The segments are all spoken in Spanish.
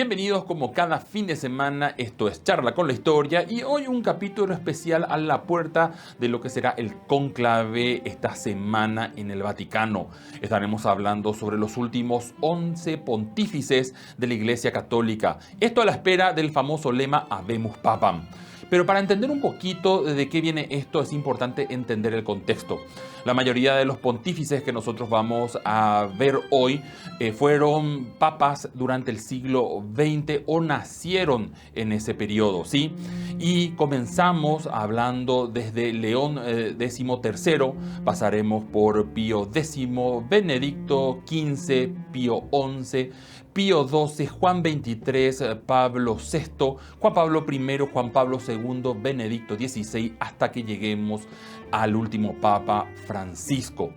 Bienvenidos como cada fin de semana, esto es Charla con la Historia y hoy un capítulo especial a la puerta de lo que será el cónclave esta semana en el Vaticano. Estaremos hablando sobre los últimos 11 pontífices de la Iglesia Católica. Esto a la espera del famoso lema Habemus Papam. Pero para entender un poquito de qué viene esto es importante entender el contexto. La mayoría de los pontífices que nosotros vamos a ver hoy fueron papas durante el siglo XX o nacieron en ese periodo, ¿sí? Y comenzamos hablando desde León XIII, pasaremos por Pío X, Benedicto XV, Pío XI, Pío XII, Juan XXIII, Pablo VI, Juan Pablo I, Juan Pablo II, Benedicto XVI, hasta que lleguemos al último Papa Francisco.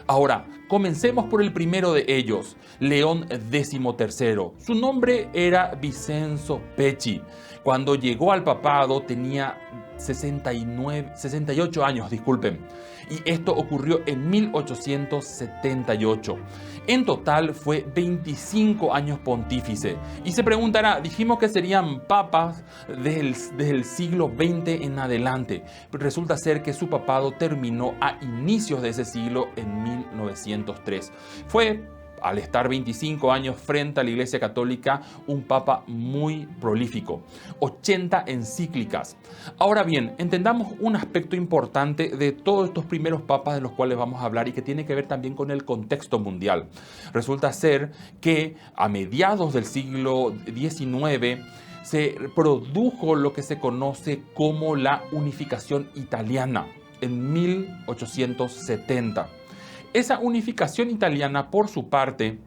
Ahora, comencemos por el primero de ellos, León XIII. Su nombre era Vincenzo Pecci. Cuando llegó al papado tenía 68 años, disculpen. Y esto ocurrió en 1878. En total fue 25 años pontífice. Y se preguntará, dijimos que serían papas desde el siglo XX en adelante. Pero resulta ser que su papado terminó a inicios de ese siglo en 1903. Fue, al estar 25 años frente a la Iglesia Católica, un papa muy prolífico. 80 encíclicas. Ahora bien, entendamos un aspecto importante de todos estos primeros papas de los cuales vamos a hablar y que tiene que ver también con el contexto mundial. Resulta ser que a mediados del siglo XIX se produjo lo que se conoce como la unificación italiana en 1870. Esa unificación italiana, por su parte,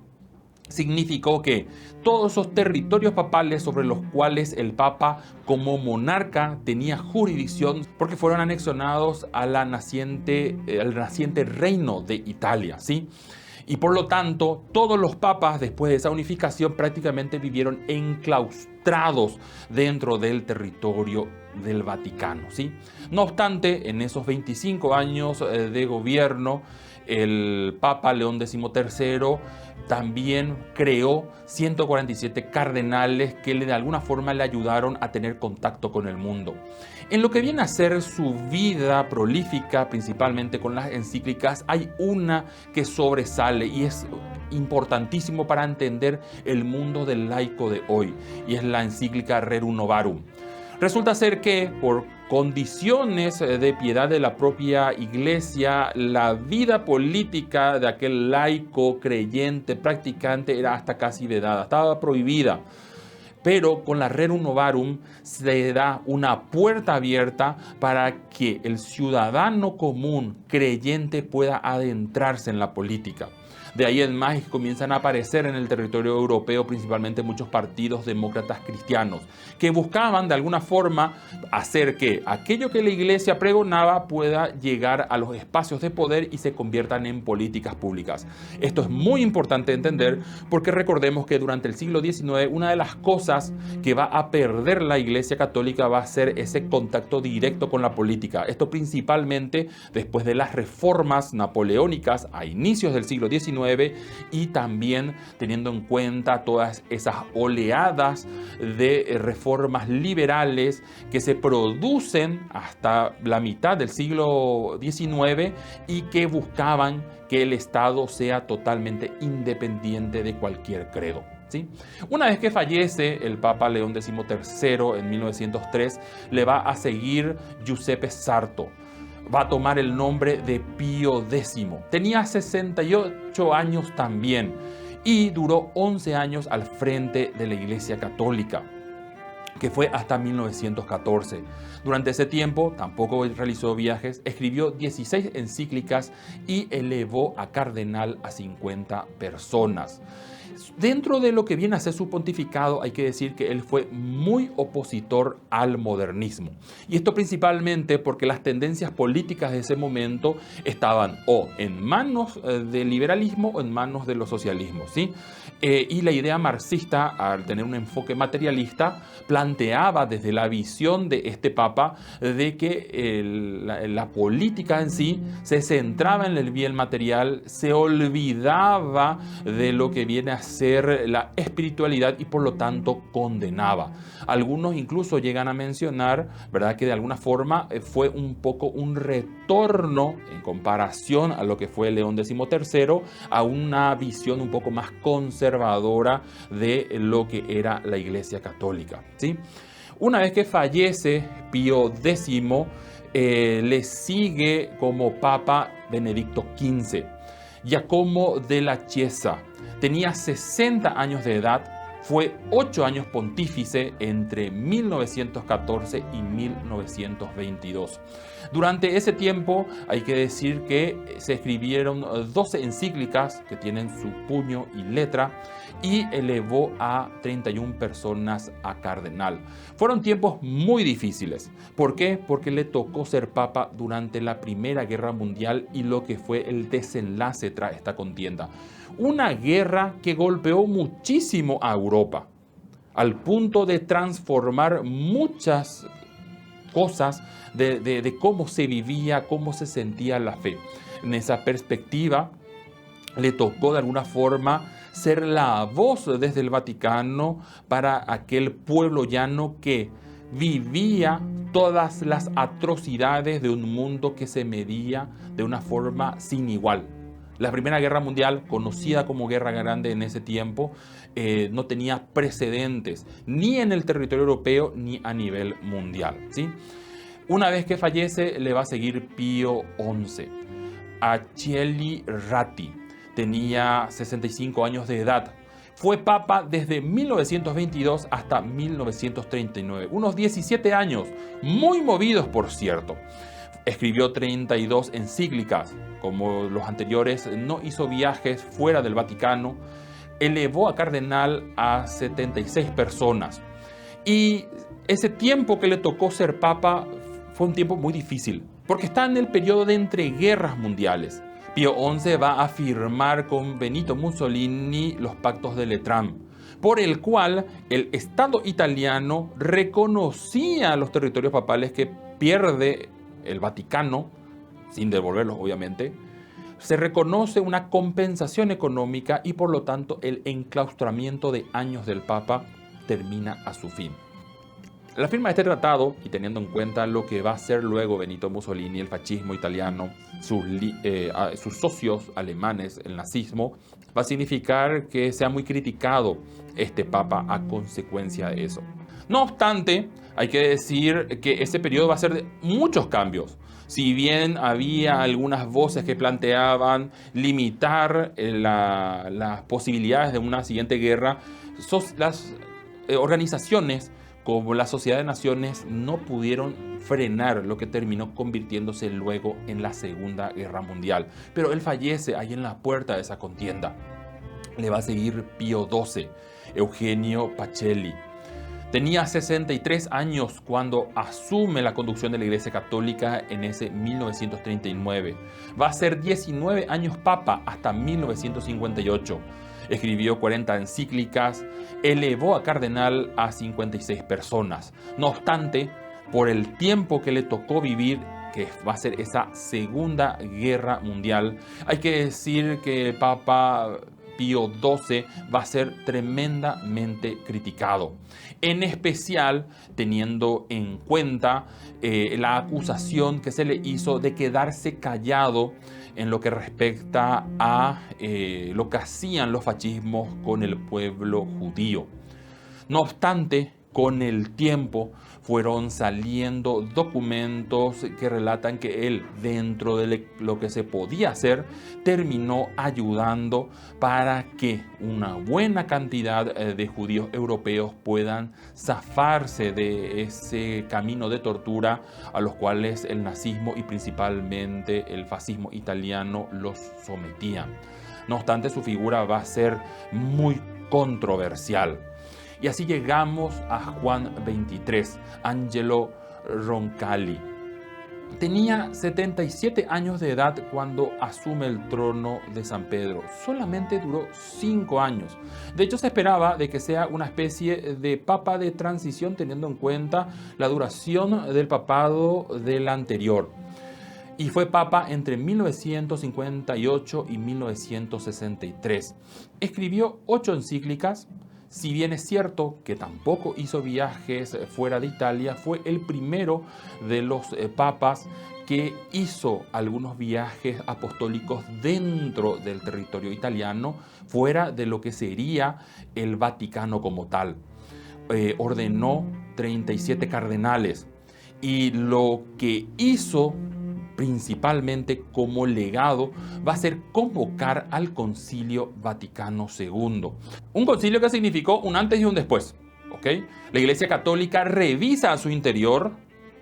significó que todos esos territorios papales sobre los cuales el Papa como monarca tenía jurisdicción porque fueron anexionados a al naciente reino de Italia, ¿sí? Y por lo tanto, todos los papas después de esa unificación prácticamente vivieron enclaustrados dentro del territorio del Vaticano, ¿sí? No obstante, en esos 25 años de gobierno, el Papa León XIII también creó 147 cardenales que de alguna forma le ayudaron a tener contacto con el mundo. En lo que viene a ser su vida prolífica, principalmente con las encíclicas, hay una que sobresale y es importantísimo para entender el mundo del laico de hoy, y es la encíclica Rerum Novarum. Resulta ser que por condiciones de piedad de la propia iglesia, la vida política de aquel laico, creyente, practicante era hasta casi vedada, estaba prohibida. Pero con la Rerum Novarum se da una puerta abierta para que el ciudadano común, creyente, pueda adentrarse en la política. De ahí en más comienzan a aparecer en el territorio europeo principalmente muchos partidos demócratas cristianos que buscaban de alguna forma hacer que aquello que la iglesia pregonaba pueda llegar a los espacios de poder y se conviertan en políticas públicas. Esto es muy importante entender porque recordemos que durante el siglo XIX una de las cosas que va a perder la Iglesia Católica va a ser ese contacto directo con la política. Esto principalmente después de las reformas napoleónicas a inicios del siglo XIX y también teniendo en cuenta todas esas oleadas de reformas liberales que se producen hasta la mitad del siglo XIX y que buscaban que el Estado sea totalmente independiente de cualquier credo, ¿sí? Una vez que fallece el Papa León XIII en 1903, le va a seguir Giuseppe Sarto. Va a tomar el nombre de Pío X. Tenía 68 años también y duró 11 años al frente de la Iglesia Católica, que fue hasta 1914. Durante ese tiempo tampoco realizó viajes, escribió 16 encíclicas y elevó a cardenal a 50 personas. Dentro de lo que viene a ser su pontificado, hay que decir que él fue muy opositor al modernismo. Y esto principalmente porque las tendencias políticas de ese momento estaban o en manos del liberalismo o en manos de los socialismos, ¿sí? Y la idea marxista, al tener un enfoque materialista, planteaba planteaba desde la visión de este papa de que la política en sí se centraba en el bien material, se olvidaba de lo que viene a ser la espiritualidad y por lo tanto condenaba. Algunos incluso llegan a mencionar, ¿verdad?, que de alguna forma fue un poco un retorno en comparación a lo que fue León XIII, a una visión un poco más conservadora de lo que era la Iglesia Católica, ¿sí? Una vez que fallece Pío X, le sigue como papa Benedicto XV. Giacomo della Chiesa tenía 60 años de edad, fue 8 años pontífice entre 1914 y 1922. Durante ese tiempo hay que decir que se escribieron 12 encíclicas que tienen su puño y letra y elevó a 31 personas a cardenal. Fueron tiempos muy difíciles. ¿Por qué? Porque le tocó ser papa durante la Primera Guerra Mundial y lo que fue el desenlace tras esta contienda. Una guerra que golpeó muchísimo a Europa, al punto de transformar muchas cosas de cómo se vivía, cómo se sentía la fe. En esa perspectiva, le tocó de alguna forma ser la voz desde el Vaticano para aquel pueblo llano que vivía todas las atrocidades de un mundo que se medía de una forma sin igual. La Primera Guerra Mundial, conocida como Guerra Grande en ese tiempo, no tenía precedentes ni en el territorio europeo ni a nivel mundial, ¿sí? Una vez que fallece, le va a seguir Pío XI. Acieli Ratti tenía 65 años de edad. Fue papa desde 1922 hasta 1939. Unos 17 años, muy movidos por cierto. Escribió 32 encíclicas. Como los anteriores, no hizo viajes fuera del Vaticano. Elevó a cardenal a 76 personas. Y ese tiempo que le tocó ser papa fue un tiempo muy difícil, porque está en el periodo de entreguerras mundiales. Pío XI va a firmar con Benito Mussolini los pactos de Letrán, por el cual el Estado italiano reconocía los territorios papales que pierde el Vaticano, sin devolverlos obviamente. Se reconoce una compensación económica y por lo tanto el enclaustramiento de años del Papa termina a su fin. La firma de este tratado, y teniendo en cuenta lo que va a hacer luego Benito Mussolini, el fascismo italiano, sus socios alemanes, el nazismo, va a significar que sea muy criticado este papa a consecuencia de eso. No obstante, hay que decir que ese periodo va a ser de muchos cambios. Si bien había algunas voces que planteaban limitar las posibilidades de una siguiente guerra, las organizaciones como la Sociedad de Naciones no pudieron frenar lo que terminó convirtiéndose luego en la Segunda Guerra Mundial. Pero él fallece ahí en la puerta de esa contienda. Le va a seguir Pío XII, Eugenio Pacelli. Tenía 63 años cuando asume la conducción de la Iglesia Católica en ese 1939. Va a ser 19 años papa hasta 1958. Escribió 40 encíclicas, elevó a cardenal a 56 personas. No obstante, por el tiempo que le tocó vivir, que va a ser esa Segunda Guerra Mundial, hay que decir que el Papa Pío XII va a ser tremendamente criticado, en especial teniendo en cuenta la acusación que se le hizo de quedarse callado en lo que respecta a lo que hacían los fascismos con el pueblo judío. No obstante, con el tiempo fueron saliendo documentos que relatan que él, dentro de lo que se podía hacer, terminó ayudando para que una buena cantidad de judíos europeos puedan zafarse de ese camino de tortura a los cuales el nazismo y principalmente el fascismo italiano los sometían. No obstante, su figura va a ser muy controversial. Y así llegamos a Juan XXIII, Angelo Roncalli. Tenía 77 años de edad cuando asume el trono de San Pedro. Solamente duró 5 años. De hecho, se esperaba de que sea una especie de papa de transición, teniendo en cuenta la duración del papado del anterior. Y fue papa entre 1958 y 1963. Escribió 8 encíclicas. Si bien es cierto que tampoco hizo viajes fuera de Italia, fue el primero de los papas que hizo algunos viajes apostólicos dentro del territorio italiano, fuera de lo que sería el Vaticano como tal. Ordenó 37 cardenales y lo que hizo principalmente como legado, va a ser convocar al Concilio Vaticano II. Un concilio que significó un antes y un después. ¿Okay? La Iglesia Católica revisa a su interior,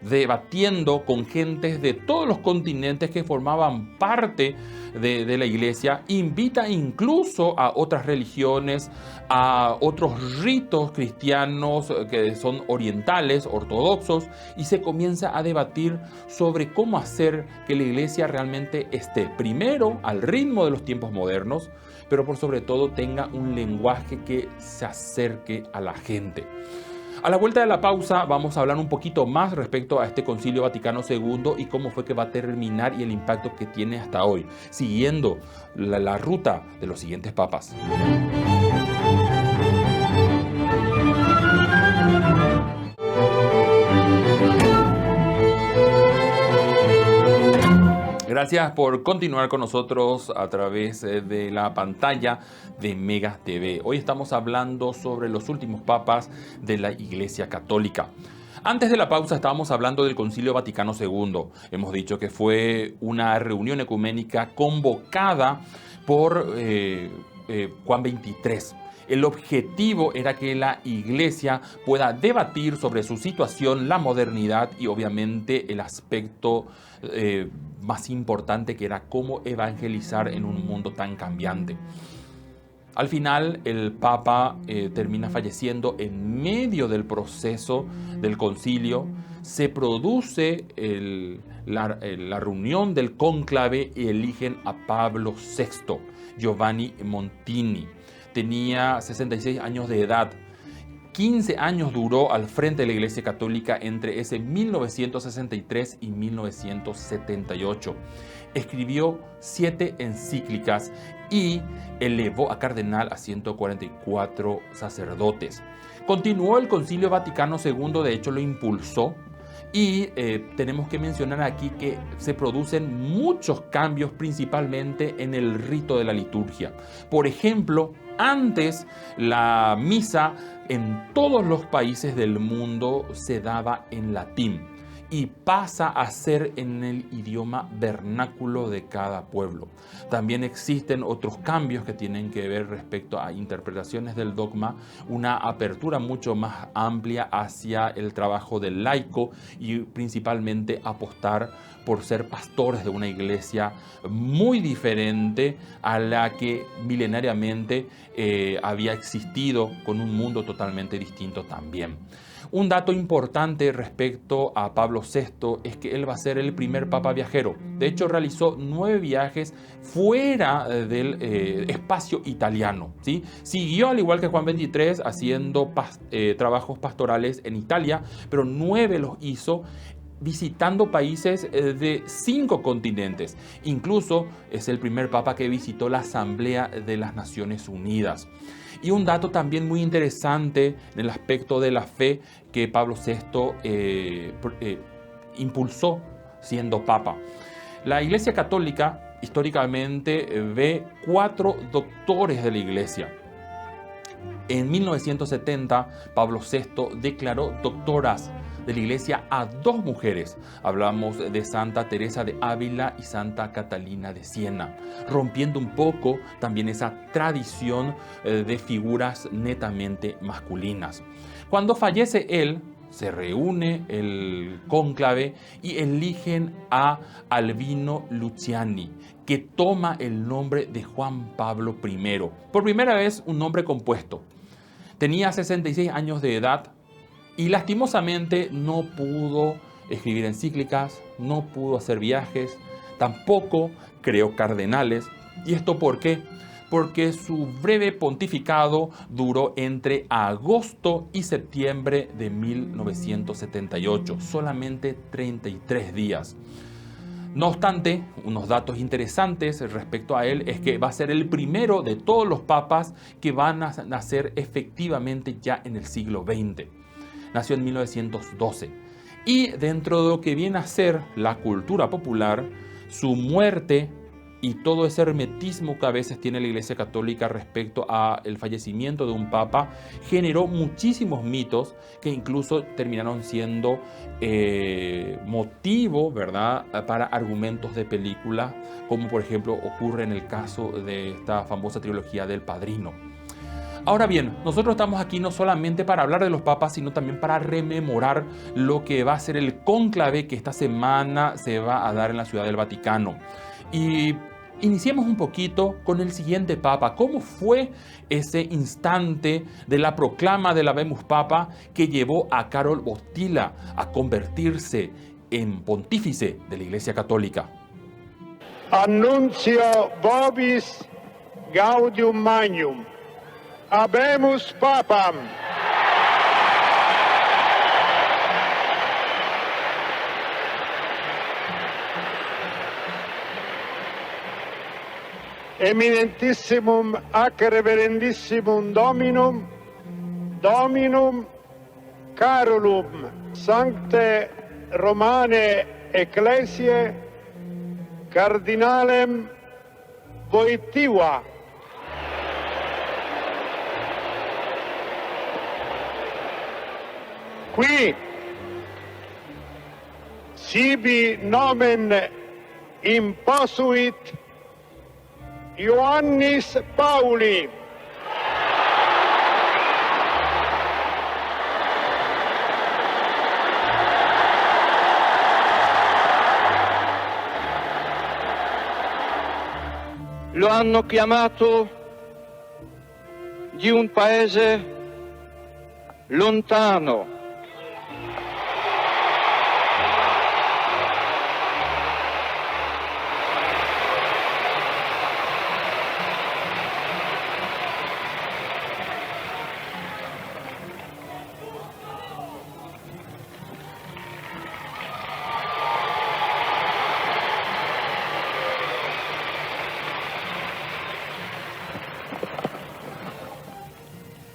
debatiendo con gentes de todos los continentes que formaban parte de la Iglesia, invita incluso a otras religiones, a otros ritos cristianos que son orientales, ortodoxos, y se comienza a debatir sobre cómo hacer que la Iglesia realmente esté primero al ritmo de los tiempos modernos, pero por sobre todo tenga un lenguaje que se acerque a la gente. A la vuelta de la pausa vamos a hablar un poquito más respecto a este Concilio Vaticano II y cómo fue que va a terminar y el impacto que tiene hasta hoy, siguiendo la ruta de los siguientes papas. Gracias por continuar con nosotros a través de la pantalla de Mega TV. Hoy estamos hablando sobre los últimos papas de la Iglesia Católica. Antes de la pausa estábamos hablando del Concilio Vaticano II. Hemos dicho que fue una reunión ecuménica convocada por Juan XXIII. El objetivo era que la Iglesia pueda debatir sobre su situación, la modernidad y obviamente el aspecto más importante, que era cómo evangelizar en un mundo tan cambiante. Al final, el Papa termina falleciendo en medio del proceso del concilio. Se produce la reunión del cónclave y eligen a Pablo VI, Giovanni Montini. Tenía 66 años de edad. 15 años duró al frente de la Iglesia Católica entre ese 1963 y 1978. Escribió 7 encíclicas y elevó a cardenal a 144 sacerdotes. Continuó el Concilio Vaticano II, de hecho lo impulsó. Y tenemos que mencionar aquí que se producen muchos cambios, principalmente en el rito de la liturgia. Por ejemplo, antes la misa en todos los países del mundo se daba en latín y pasa a ser en el idioma vernáculo de cada pueblo. También existen otros cambios que tienen que ver respecto a interpretaciones del dogma, una apertura mucho más amplia hacia el trabajo del laico y principalmente apostar por ser pastores de una iglesia muy diferente a la que milenariamente había existido, con un mundo totalmente distinto también. Un dato importante respecto a Pablo VI es que él va a ser el primer papa viajero. De hecho, realizó 9 viajes fuera del espacio italiano, ¿sí? Siguió, al igual que Juan XXIII, haciendo trabajos pastorales en Italia, pero 9 los hizo visitando países de 5 continentes. Incluso es el primer papa que visitó la Asamblea de las Naciones Unidas. Y un dato también muy interesante en el aspecto de la fe que Pablo VI impulsó siendo papa. La Iglesia Católica históricamente ve 4 doctores de la Iglesia. En 1970, Pablo VI declaró doctoras de la Iglesia a 2 mujeres. Hablamos de Santa Teresa de Ávila y Santa Catalina de Siena, rompiendo un poco también esa tradición de figuras netamente masculinas. Cuando fallece él, se reúne el cónclave y eligen a Albino Luciani, que toma el nombre de Juan Pablo I. Por primera vez, un nombre compuesto. Tenía 66 años de edad y lastimosamente no pudo escribir encíclicas, no pudo hacer viajes, tampoco creó cardenales. ¿Y esto por qué? Porque su breve pontificado duró entre agosto y septiembre de 1978, solamente 33 días. No obstante, unos datos interesantes respecto a él es que va a ser el primero de todos los papas que van a nacer efectivamente ya en el siglo XX. Nació en 1912. Y dentro de lo que viene a ser la cultura popular, su muerte y todo ese hermetismo que a veces tiene la Iglesia Católica respecto al fallecimiento de un papa generó muchísimos mitos que incluso terminaron siendo motivo, ¿verdad?, para argumentos de película, como por ejemplo ocurre en el caso de esta famosa trilogía del Padrino. Ahora bien, nosotros estamos aquí no solamente para hablar de los papas, sino también para rememorar lo que va a ser el cónclave que esta semana se va a dar en la Ciudad del Vaticano. Y iniciemos un poquito con el siguiente papa. ¿Cómo fue ese instante de la proclama del Habemus Papa que llevó a Karol Wojtyła a convertirse en pontífice de la Iglesia Católica? Annuncio vobis gaudium magnum. Habemus Papam. Eminentissimum ac reverendissimum Dominum Carolum Sancte Romane Ecclesiae Cardinalem Wojtyła. Qui sibi nomen imposuit Ioannis Pauli. Lo hanno chiamato di un paese lontano.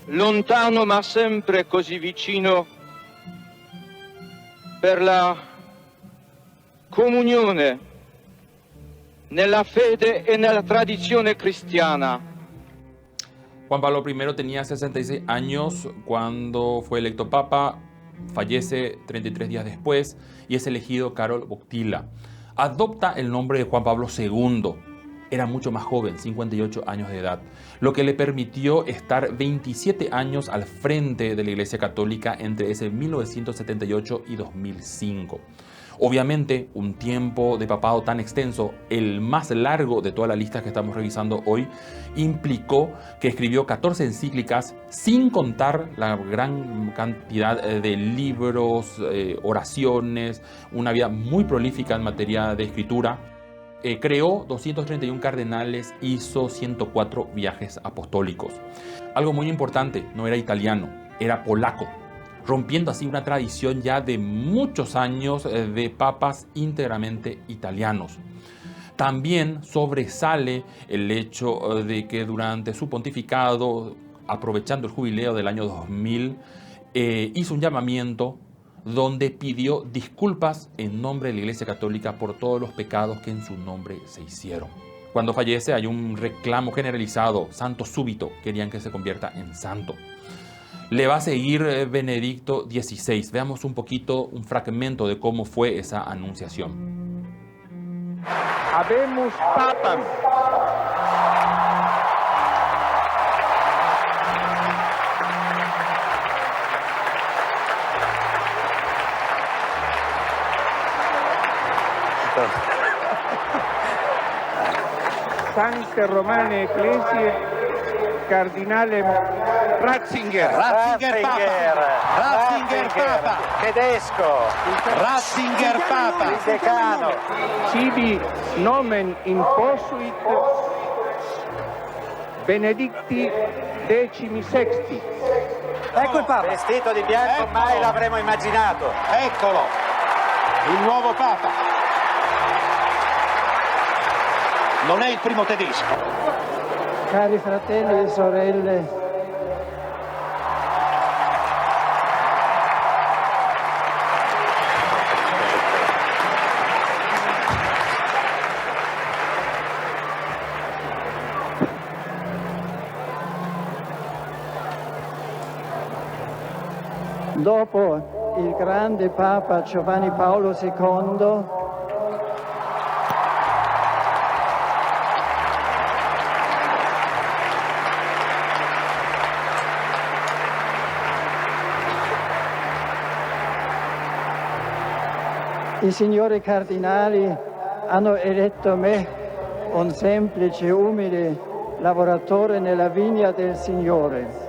Lontano ma sempre così vicino per la comunione nella fede e nella tradizione cristiana. Juan Pablo I tenía 66 años cuando fue electo papa, fallece 33 días después y es elegido Karol Wojtyła. Adopta el nombre de Juan Pablo II. Era mucho más joven, 58 años de edad, lo que le permitió estar 27 años al frente de la Iglesia Católica entre ese 1978 y 2005. Obviamente, un tiempo de papado tan extenso, el más largo de toda la lista que estamos revisando hoy, implicó que escribió 14 encíclicas, sin contar la gran cantidad de libros, oraciones, una vida muy prolífica en materia de escritura. Creó 231 cardenales, hizo 104 viajes apostólicos. Algo muy importante, no era italiano, era polaco, rompiendo así una tradición ya de muchos años de papas íntegramente italianos. También sobresale el hecho de que durante su pontificado, aprovechando el jubileo del año 2000, hizo un llamamiento donde pidió disculpas en nombre de la Iglesia Católica por todos los pecados que en su nombre se hicieron. Cuando fallece hay un reclamo generalizado, santo súbito, querían que se convierta en santo. Le va a seguir Benedicto XVI. Veamos un poquito, un fragmento de cómo fue esa anunciación. Habemus Papam. Sancte Romane Ecclesiae cardinale Ratzinger. Ratzinger Papa. Tedesco. Ratzinger Papa. Il decano. Sibi nomen imposuit Benedicti XVI. Ecco il Papa. Vestito di bianco, ecco. Mai l'avremmo immaginato. Eccolo, il nuovo Papa. Non è il primo tedesco. Cari fratelli e sorelle, dopo il grande Papa Giovanni Paolo II, i signori cardinali hanno eletto me, un semplice, umile lavoratore nella vigna del Signore.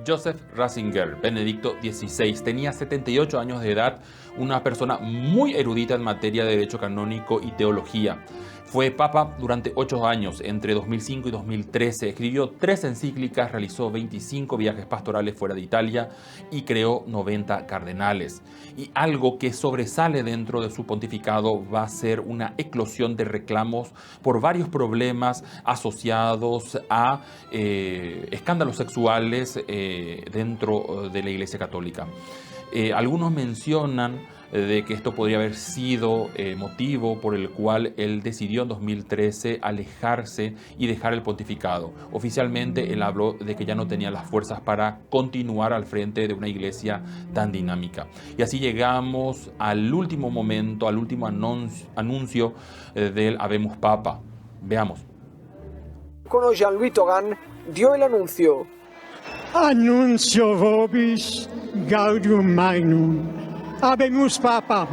Joseph Ratzinger, Benedicto XVI, tenía 78 años de edad, una persona muy erudita en materia de derecho canónico y teología. Fue papa durante 8 años, entre 2005 y 2013. Escribió 3 encíclicas, realizó 25 viajes pastorales fuera de Italia y creó 90 cardenales. Y algo que sobresale dentro de su pontificado va a ser una eclosión de reclamos por varios problemas asociados a escándalos sexuales dentro de la Iglesia Católica. Algunos mencionan de que esto podría haber sido motivo por el cual él decidió en 2013 alejarse y dejar el pontificado. Oficialmente él habló de que ya no tenía las fuerzas para continuar al frente de una iglesia tan dinámica. Y así llegamos al último momento, al último anuncio del Habemus Papa. Veamos. Con Jean-Louis Tauran dio el anuncio. Annuncio vobis gaudium magnum. Habemus Papam.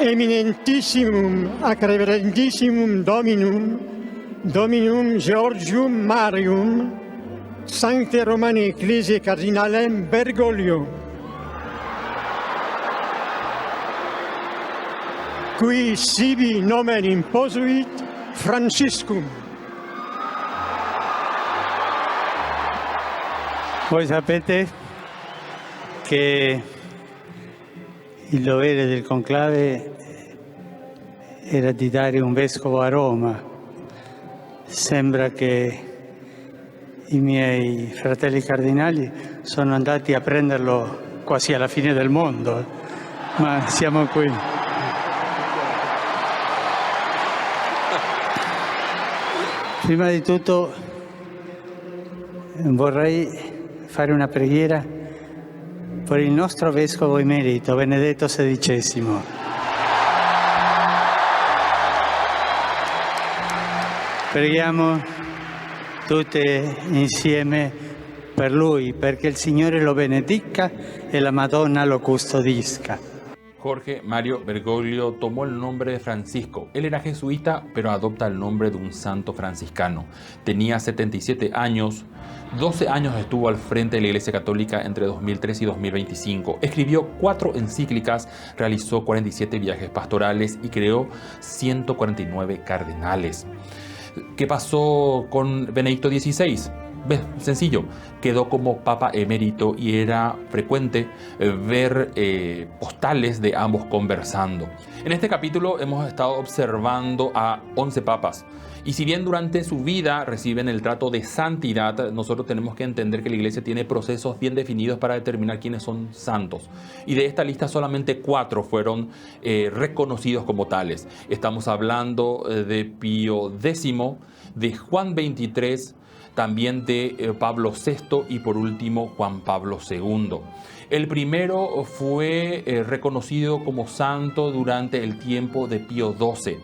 Eminentissimum ac reverendissimum Dominum Georgium Marium, Sancte Romani Ecclesiae Cardinalem Bergoglio, qui sibi nomen imposuit Franciscum. Voi sapete che il dovere del conclave era di dare un vescovo a Roma. Sembra che i miei fratelli cardinali sono andati a prenderlo quasi alla fine del mondo, ma siamo qui. Prima di tutto vorrei fare una preghiera per il nostro vescovo emerito Benedetto XVI. Preghiamo tutte insieme per lui, perché il Signore lo benedica e la Madonna lo custodisca. Jorge Mario Bergoglio tomó el nombre de Francisco. Él era jesuita, pero adopta el nombre de un santo franciscano. Tenía 77 años, 12 años estuvo al frente de la Iglesia Católica entre 2003 y 2025. Escribió 4 encíclicas, realizó 47 viajes pastorales y creó 149 cardenales. ¿Qué pasó con Benedicto XVI? Sencillo, quedó como papa emérito y era frecuente ver postales de ambos conversando. En este capítulo hemos estado observando a 11 papas. Y si bien durante su vida reciben el trato de santidad, nosotros tenemos que entender que la Iglesia tiene procesos bien definidos para determinar quiénes son santos. Y de esta lista solamente 4 fueron reconocidos como tales. Estamos hablando de Pío X, de Juan XXIII, también de Pablo VI y por último Juan Pablo II. El primero fue reconocido como santo durante el tiempo de Pío XII.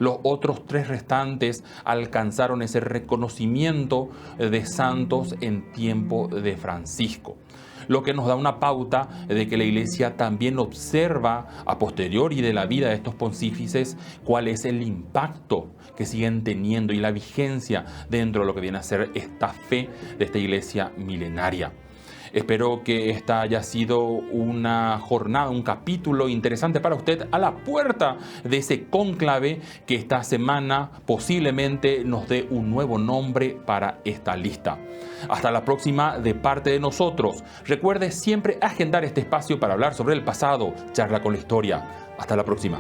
Los otros 3 restantes alcanzaron ese reconocimiento de santos en tiempo de Francisco, lo que nos da una pauta de que la Iglesia también observa a posteriori de la vida de estos pontífices cuál es el impacto que siguen teniendo y la vigencia dentro de lo que viene a ser esta fe de esta Iglesia milenaria. Espero que esta haya sido una jornada, un capítulo interesante para usted a la puerta de ese cónclave que esta semana posiblemente nos dé un nuevo nombre para esta lista. Hasta la próxima de parte de nosotros. Recuerde siempre agendar este espacio para hablar sobre el pasado, charla con la historia. Hasta la próxima.